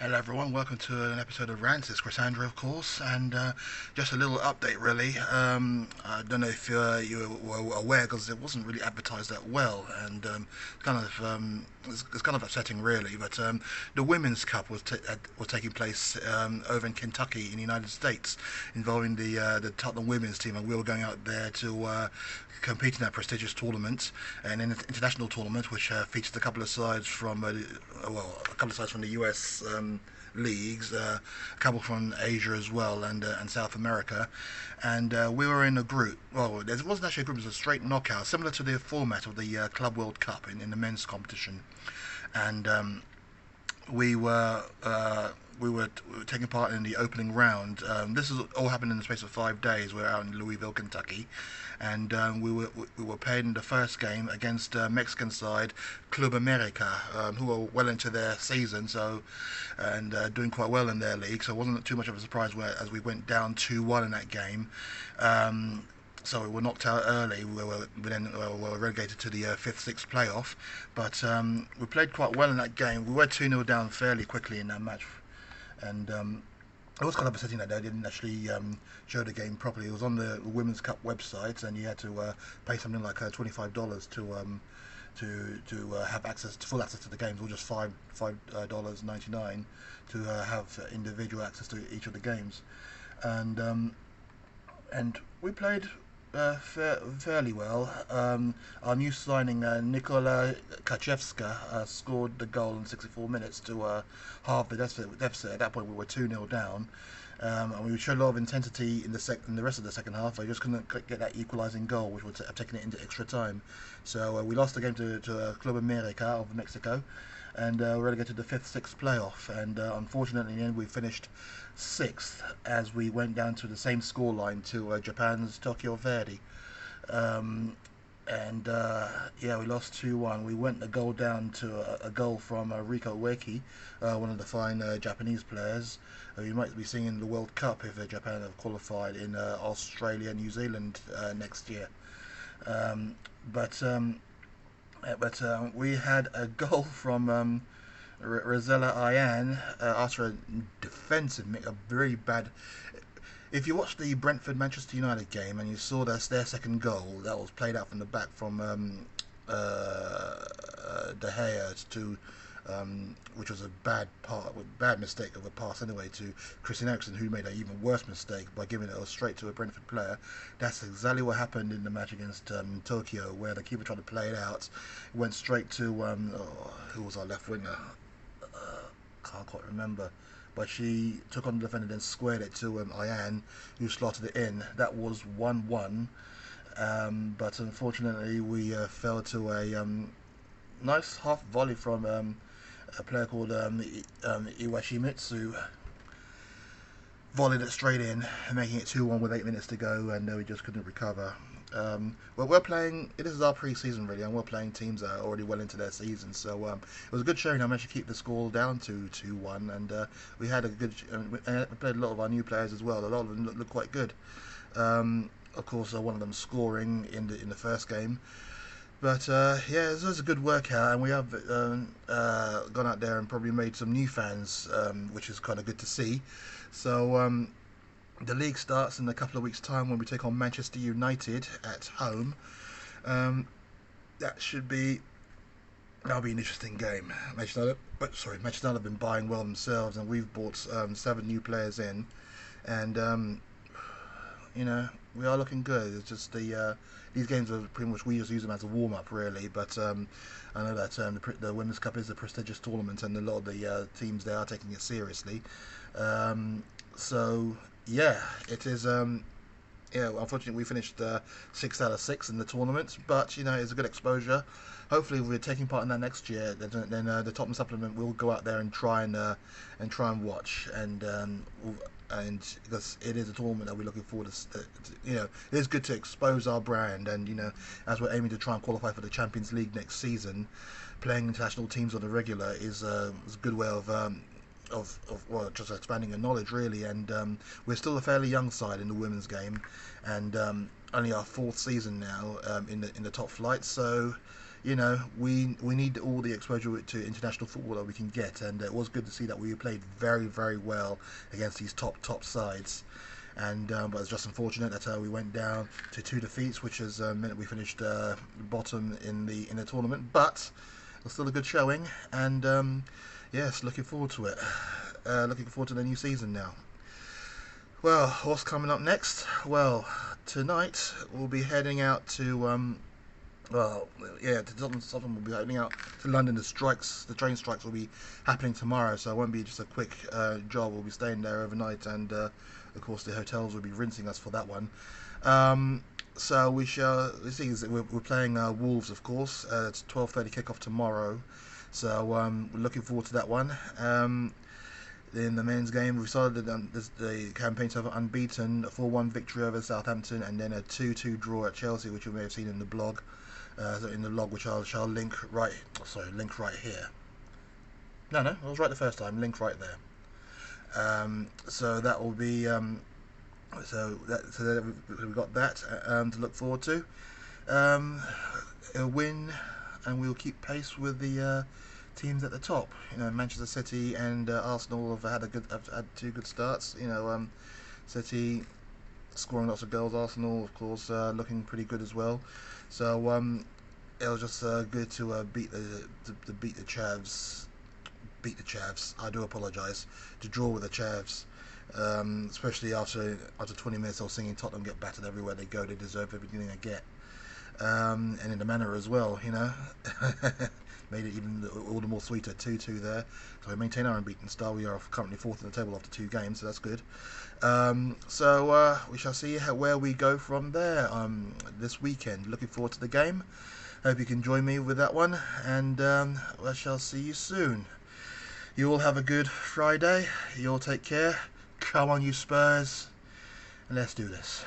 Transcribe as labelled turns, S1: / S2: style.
S1: Hello everyone, welcome to an episode of Rantz. It's Crisandro, of course, and just a little update really. I don't know if you were aware because it wasn't really advertised that well, and it's kind of upsetting really. But the Women's Cup was taking place over in Kentucky in the United States, involving the Tottenham women's team, and we were going out there to compete in that prestigious tournament, and in an international tournament which featured a couple of sides from a couple of sides from the US leagues, a couple from Asia as well, and South America, and we were in a group. Well, it wasn't actually a group; it was a straight knockout, similar to the format of the Club World Cup in the men's competition, and we were taking part in the opening round. This is all happened in the space of 5 days. We're out in Louisville, Kentucky, and we were played in the first game against Mexican side Club America, who are well into their season, and doing quite well in their league. So it wasn't too much of a surprise as we went down 2-1 in that game. So we were knocked out early. We were relegated to the fifth, sixth playoff. But we played quite well in that game. We were 2-0 down fairly quickly in that match, and it was kind of upsetting that they didn't actually show the game properly. It was on the Women's Cup website, and you had to pay something like $25 to have full access to the games, or just $5.99 to have individual access to each of the games, and we played fairly well. Our new signing, Nikola Kachevska, scored the goal in 64 minutes to halve the deficit. At that point, we were 2-0 down. And we showed a lot of intensity in the rest of the second half. I just couldn't get that equalising goal, which would have taken it into extra time. So we lost the game to Club America of Mexico, and relegated to the fifth, sixth playoff. And unfortunately, in the end, we finished sixth as we went down to the same scoreline to Japan's Tokyo Verdy. Yeah, we lost 2-1. We went a goal down to a goal from Rico Ueki, one of the fine Japanese players. You might be seeing in the World Cup if Japan have qualified in Australia, New Zealand next year. We had a goal from Rosella Ayan after a very bad. If you watched the Brentford Manchester United game and you saw their second goal, that was played out from the back from De Gea to, which was a bad mistake of a pass anyway to Christian Eriksen, who made an even worse mistake by giving it straight to a Brentford player. That's exactly what happened in the match against Tokyo, where the keeper tried to play it out. It went straight to who was our left winger? Can't quite remember. But she took on the defender, then squared it to Ayan, who slotted it in. That was 1-1. But unfortunately, we fell to a nice half volley from a player called Iwashimitsu. Volleyed it straight in, making it 2-1 with 8 minutes to go, and we just couldn't recover. Well, we're playing. This is our pre-season really, and we're playing teams that are already well into their season. So it was a good showing. I managed to keep the score down to 2-1, and we had a good. We played a lot of our new players as well. A lot of them looked quite good. Of course, one of them scoring in the first game. But yeah, it was a good workout, and we have gone out there and probably made some new fans, which is kind of good to see. So. The league starts in a couple of weeks' time when we take on Manchester United at home. That'll be an interesting game. Manchester United have been buying well themselves, and we've bought 7 new players in, and we are looking good. It's just these games are pretty much, we just use them as a warm up really. But I know that the Women's Cup is a prestigious tournament, and a lot of the teams there are taking it seriously. So. Yeah, it is. Unfortunately, we finished 6 out of 6 in the tournament, but it's a good exposure. Hopefully, if we're taking part in that next year, then the Tottenham supplement will go out there and try and watch, and because it is a tournament that we're looking forward to. It is good to expose our brand, and as we're aiming to try and qualify for the Champions League next season, playing international teams on the regular is a good way of just expanding your knowledge really. And we're still a fairly young side in the women's game, and only our 4th season now in the top flight. So you know, we need all the exposure to international football that we can get, and it was good to see that we played very, very well against these top sides. And but it's just unfortunate that we went down to 2 defeats, which has meant we finished bottom in the tournament. But it's still a good showing, and yes, looking forward to it. Looking forward to the new season now. Well, what's coming up next? Well, tonight we'll be heading out to well, yeah, to Tottenham will be heading out to London. The train strikes will be happening tomorrow, so it won't be just a quick job. We'll be staying there overnight, and of course the hotels will be rinsing us for that one. So we shall. The thing is that we're playing Wolves, of course. It's 12:30 kickoff tomorrow, so we're looking forward to that one. In the men's game, we started the campaign to have unbeaten, a 4-1 victory over Southampton, and then a 2-2 draw at Chelsea, which you may have seen in the blog. Which I shall link right. Sorry, link right here. No, I was right the first time. Link right there. So that will be. So we've got that to look forward to. A win, and we'll keep pace with the teams at the top. You know, Manchester City and Arsenal have had 2 good starts. You know, City scoring lots of goals. Arsenal, of course, looking pretty good as well. So it was just good to beat the Chavs. Beat the Chavs. I do apologise. To draw with the Chavs. Especially after 20 minutes of singing Tottenham get battered everywhere they go. They deserve everything they get. And in the manner as well, you know. Made it even all the more sweeter. 2-2 there. So we maintain our unbeaten style. We are currently 4th in the table after 2 games, so that's good. So we shall see where we go from there this weekend. Looking forward to the game. Hope you can join me with that one, and I shall see you soon. You all have a good Friday. You all take care. Come on, you Spurs, and let's do this.